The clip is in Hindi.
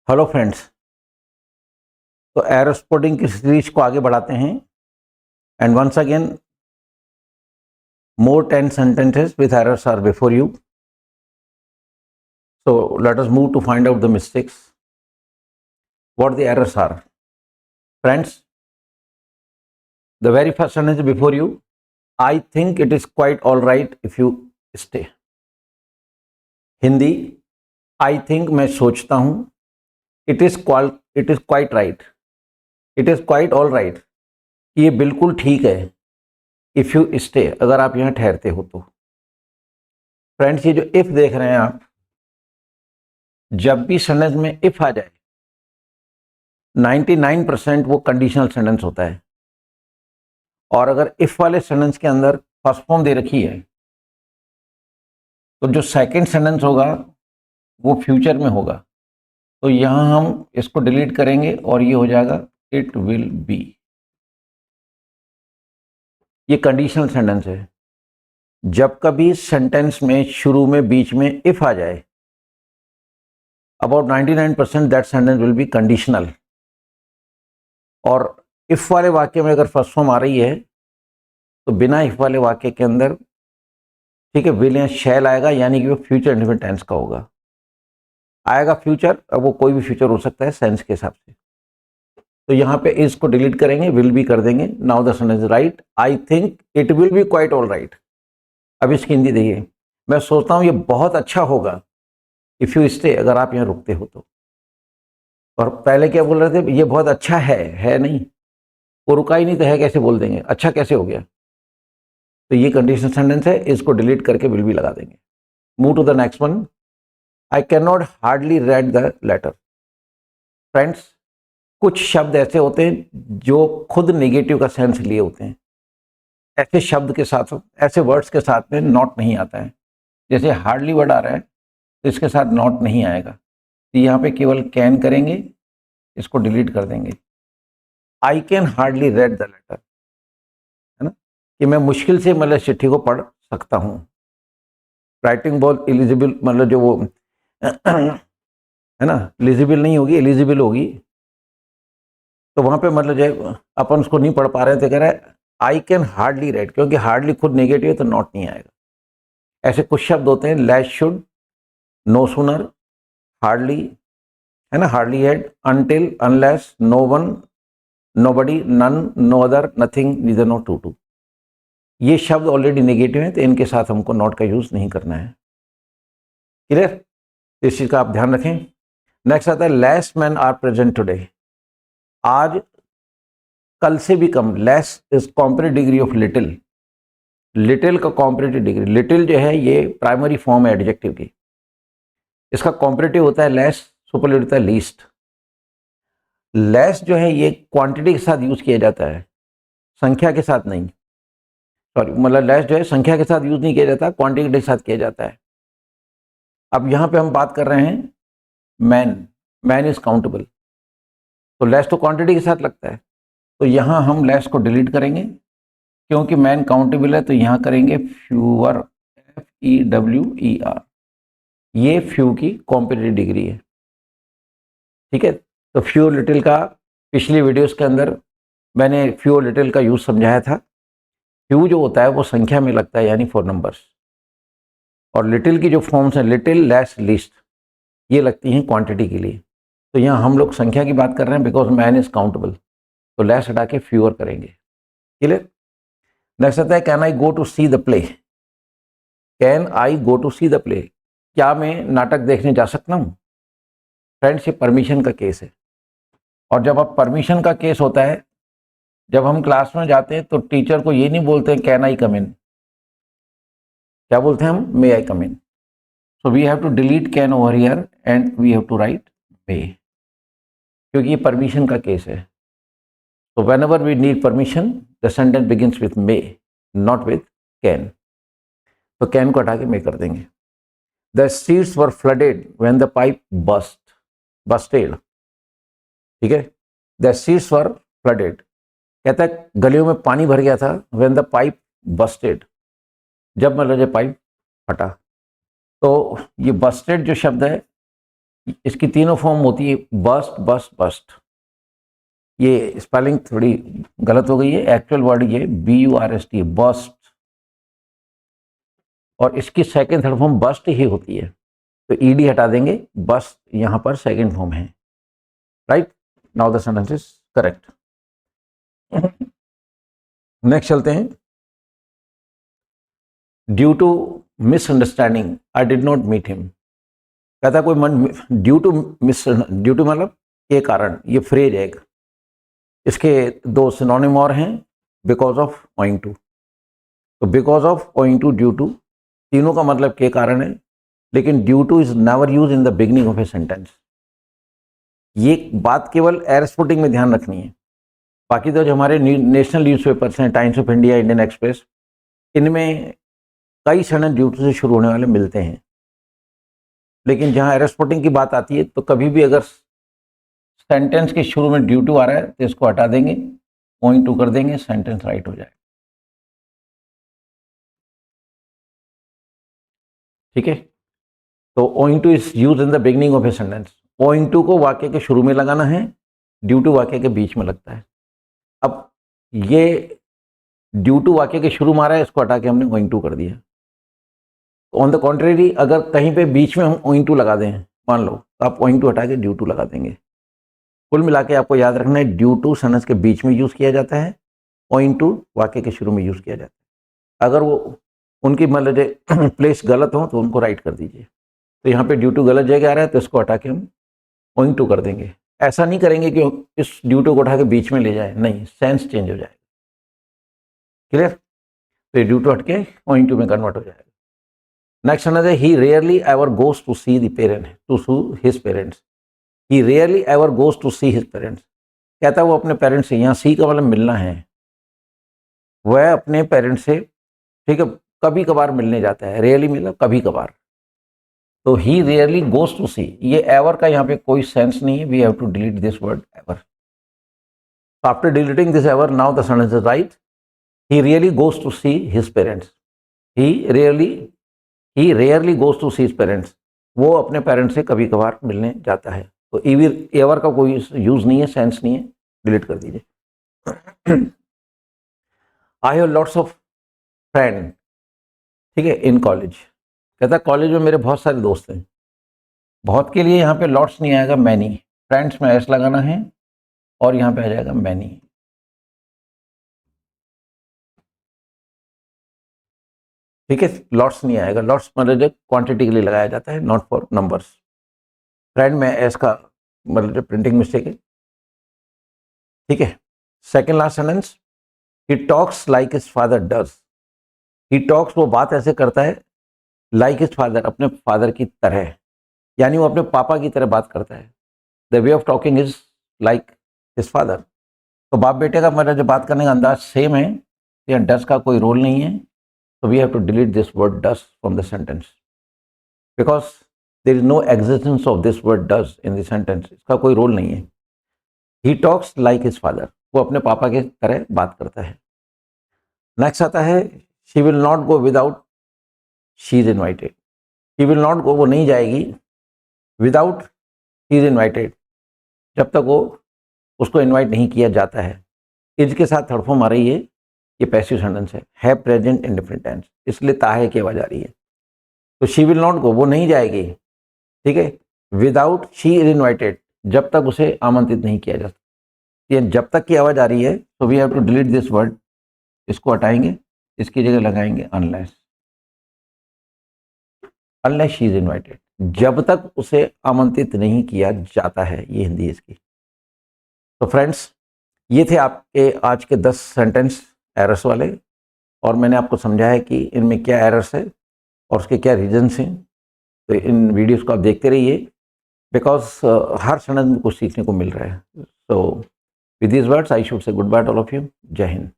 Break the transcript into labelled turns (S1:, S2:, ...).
S1: Hello friends. तो एरो स्पोर्टिंग की सीरीज को आगे बढ़ाते हैं and once again more 10 sentences with errors are before you. So let us move to find out the mistakes, what the errors are. Friends, the very first sentence before you, I think it is quite all right if you stay. Hindi, I think मैं सोचता हूँ, it is quite right, it is quite all right, ये बिल्कुल ठीक है, if you stay, अगर आप यहाँ ठहरते हो तो। फ्रेंड्स, ये जो if देख रहे हैं आप, जब भी सेंटेंस में इफ आ जाए 99% वो कंडीशनल सेंटेंस होता है। और अगर इफ वाले सेंटेंस के अंदर फर्स्ट फॉर्म दे रखी है तो जो सेकंड सेंटेंस होगा वो फ्यूचर में होगा। तो यहां हम इसको डिलीट करेंगे और ये हो जाएगा इट विल बी। ये कंडीशनल सेंटेंस है। जब कभी सेंटेंस में शुरू में बीच में इफ आ जाए, about 99% that sentence will be conditional. और इफ वाले वाक्य में अगर फर्स्ट फॉर्म आ रही है तो बिना इफ वाले वाक्य के अंदर, ठीक है, विल या शैल आएगा, यानी कि वो फ्यूचर इंडेफिनिट टेंस का होगा। आएगा फ्यूचर, अब वो कोई भी फ्यूचर हो सकता है सेंस के हिसाब से। तो यहाँ पे इज को डिलीट करेंगे, विल बी कर देंगे। Now the sentence right, I think it will be quite all right. अब इसकी हिंदी देखिए, मैं सोचता हूँ ये बहुत अच्छा होगा इफ यू स्टे, अगर आप यहाँ रुकते हो तो। और पहले क्या बोल रहे थे, ये बहुत अच्छा है नहीं, वो रुका ही नहीं तो है कैसे बोल देंगे, अच्छा कैसे हो गया। तो ये कंडीशनल सेंटेंस है, इसको डिलीट करके विल बी लगा देंगे। Move to the next one, I can not hardly read the letter. Friends, कुछ शब्द ऐसे होते हैं जो खुद नेगेटिव का सेंस लिए होते हैं। ऐसे शब्द के साथ, ऐसे वर्ड्स के साथ में नॉट नहीं आता है। जैसे हार्डली वर्ड आ रहा है तो इसके साथ नॉट नहीं आएगा, तो यहाँ पे केवल कैन करेंगे, इसको डिलीट कर देंगे। I can hardly read the letter, है ना, कि मैं मुश्किल से मतलब चिट्ठी को पढ़ सकता हूँ। राइटिंग बहुत एलिजिबल, मतलब जो वो है ना, एलिजिबल नहीं होगी, एलिजिबल होगी। तो वहाँ पे मतलब जो अपन उसको नहीं पढ़ पा रहे हैं तो कह रहा है आई कैन हार्डली रेड, क्योंकि हार्डली खुद नेगेटिव है तो नॉट नहीं आएगा। ऐसे कुछ शब्द होते हैं, lest should, no sooner, hardly, है ना, hardly had, until, unless, no one, nobody, none, no other, nothing, neither, no to too. ये शब्द ऑलरेडी नेगेटिव हैं तो इनके साथ हमको नॉट का यूज नहीं करना है। क्लियर? इस चीज का आप ध्यान रखें। नेक्स्ट आता है less man are present today. आज कल से भी कम, less is comparative degree of little. Little का कॉम्परेटिव डिग्री, लिटिल जो है ये प्राइमरी फॉर्म है एडजेक्टिव की, इसका कॉम्परेटिव होता है लेस, सुपरलेटिव होता है लीस्ट। लेस जो है ये क्वांटिटी के साथ यूज किया जाता है, संख्या के साथ नहीं। सॉरी, मतलब लेस जो है संख्या के साथ यूज नहीं किया जाता, क्वांटिटी के साथ किया जाता है। अब यहाँ पे हम बात कर रहे हैं मैन, मैन इज काउंटेबल, तो लेस तो क्वांटिटी के साथ लगता है, तो यहाँ हम लेस को डिलीट करेंगे। क्योंकि मैन काउंटेबल है तो यहाँ करेंगे फ्यूअर, FEWER। ये फ्यू की कॉम्पिटिटिव डिग्री है, ठीक है। तो फ्यू लिटिल का पिछली वीडियोस के अंदर मैंने फ्यू लिटिल का यूज समझाया था। फ्यू जो होता है वो संख्या में लगता है, यानी 4 नंबर्स, और लिटिल की जो फॉर्म्स हैं लिटिल, लेस, लीस्ट, ये लगती हैं क्वांटिटी के लिए। तो यहाँ हम लोग संख्या की बात कर रहे हैं बिकॉज मैन इज काउंटेबल, तो लेस हटा के फ्यूअर करेंगे। क्लियर? नेक्स्ट आता है can I go to see the play. Can I go to see the play, क्या मैं नाटक देखने जा सकता हूँ? फ्रेंड्स, ये परमिशन का केस है। और जब आप परमिशन का केस होता है, जब हम क्लास में जाते हैं तो टीचर को ये नहीं बोलते हैं कैन आई कम इन, क्या बोलते हैं हम? May I come in. So we have to delete can over here and we have to write may, क्योंकि ये परमिशन का केस है। तो whenever we need permission, the sentence begins with may, not with can. तो can को हटा के may कर देंगे। The streets were flooded when the pipe busted. ठीक है? The streets were flooded. कहता है गलियों में पानी भर गया था when the pipe busted, जब मतलब पाइप फटा। तो ये busted जो शब्द है इसकी तीनों फॉर्म होती है बस्ट बस्ट बस्ट। ये स्पेलिंग थोड़ी गलत हो गई है, एक्चुअल वर्ड ये BURST बस्ट, और इसकी सेकंड थर्ड फॉर्म बस्ट ही होती है, तो ED हटा देंगे, बस्ट यहां पर सेकंड फॉर्म है। Right, now the sentence is correct. Next चलते हैं। Due to misunderstanding I did not meet him. कहता कोई मन, ड्यू टू मतलब के कारण, ये फ्रेज है एक, इसके दो सिनोनिम और हैं, बिकॉज ऑफ, ओइंग टू। तो because of, owing to, due to, तीनों का मतलब के कारण है, लेकिन due to is never use in the beginning of a sentence. ये बात केवल एयरस्पोर्टिंग में ध्यान रखनी है। बाकी तो जो हमारे नेशनल न्यूज़पेपर्स हैं, times of India, Indian express, इनमें कई सेंटेंस ड्यू टू से शुरू होने वाले मिलते हैं, लेकिन जहां एयरस्पोर्टिंग की बात आती है तो कभी भी अगर सेंटेंस के शुरू में ड्यू टू आ रहा है तो इसको हटा देंगे, ओइंग टू कर देंगे, सेंटेंस राइट हो जाएगा। ठीक है, तो owing to is use in the beginning of a sentence. Owing to को वाक्य के शुरू में लगाना है, ड्यू टू वाक्य के बीच में लगता है। अब ये ड्यू टू वाक्य के शुरू में आ रहा है, इसको हटा के हमने ओइंग टू कर दिया। ऑन द कॉन्ट्रेरी, अगर कहीं पे बीच में हम ओइंग टू लगा दें, मान लो, तो आप ओइंग टू हटा के ड्यू टू लगा देंगे। कुल मिला के आपको याद रखना है, ड्यू टू सेंटेंस के बीच में यूज किया जाता है, ओइंग टू वाक्य के शुरू में यूज किया जाता है। अगर वो उनकी मतलब प्लेस गलत हो तो उनको राइट कर दीजिए। तो यहाँ पे ड्यू टू गलत जगह आ रहा है तो इसको हटा के हम ओइंग टू कर देंगे। ऐसा नहीं करेंगे कि इस ड्यू टू को उठा के बीच में ले जाए, नहीं, सेंस चेंज हो जाएगा। क्लियर? तो ड्यू टू हट के ओइंग टू में कन्वर्ट हो जाएगा। नेक्स्ट सेंटेंस है, he rarely ever goes to see the parent, to see his parents. He rarely ever goes to see his parents. कहता है वो अपने पेरेंट्स से, यहाँ सी का मतलब मिलना है, वह अपने पेरेंट्स से, ठीक है, कभी कभार मिलने जाता है। रेयरली मतलब कभी कभार, तो he rarely goes to see, ये एवर का यहाँ पे कोई सेंस नहीं है, we have to delete this word ever. After deleting this ever, now the sentence is right. He really goes to see his parents. He rarely goes to see his parents, वो अपने पेरेंट्स से कभी कभार मिलने जाता है। तो एवर का कोई यूज नहीं है, सेंस नहीं है, डिलीट कर दीजिए। I have lots of friend, ठीक है, इन कॉलेज। कहता कॉलेज में मेरे बहुत सारे दोस्त हैं। बहुत के लिए यहाँ पे लॉट्स नहीं आएगा, मैनी। फ्रेंड्स में एस लगाना है और यहाँ पे आ जाएगा मैनी। ठीक है, लॉट्स नहीं आएगा। लॉट्स मतलब क्वांटिटी के लिए लगाया जाता है, नॉट फॉर नंबर्स। फ्रेंड में एस का मतलब प्रिंटिंग मिस्टेक है। ठीक है, second last sentence, he talks like his father does. He talks, वो बात ऐसे करता है, लाइक हिज फादर, अपने फादर की तरह, यानी वो अपने पापा की तरह बात करता है। The way of talking is like his father. तो बाप बेटे का मतलब जो बात करने का अंदाज सेम है, या डस का कोई रोल नहीं है, तो we have to delete this word does from the sentence, because there is no existence of this word does in the sentence. इसका कोई रोल नहीं है। He talks like his father, वो अपने पापा की तरह बात करता है। नेक्स्ट आता है, she will not go without she is invited. She will not go, वो नहीं जाएगी, विदाउट शी इज इन्वाइटेड, जब तक वो उसको इन्वाइट नहीं किया जाता है। इज के साथ थर्ड फॉर्म आ रही है, ये पैसिव सेंटेंस है प्रेजेंट इंडिफरेंट टेंस, इसलिए ताहे की आवाज आ रही है। तो शी विल नॉट गो, वो नहीं जाएगी, ठीक है, विदाउट शी इज इन्वाइटेड, जब तक उसे आमंत्रित नहीं किया जाता। ये जब तक की आवाज आ रही है, तो we have to delete this word, इसको हटाएंगे, इसकी जगह लगाएंगे unless. Unless she is invited, जब तक उसे आमंत्रित नहीं किया जाता है, ये हिंदी है इसकी। तो फ्रेंड्स, ये थे आपके आज के 10 सेंटेंस एरर्स वाले, और मैंने आपको समझाया कि इनमें क्या एरर्स है और उसके क्या रीजन्स हैं। तो इन वीडियोस को आप देखते रहिए, बिकॉज हर सेंटेंस में कुछ सीखने को मिल रहा है। So with this words I should say good by two all of you. जय हिंद।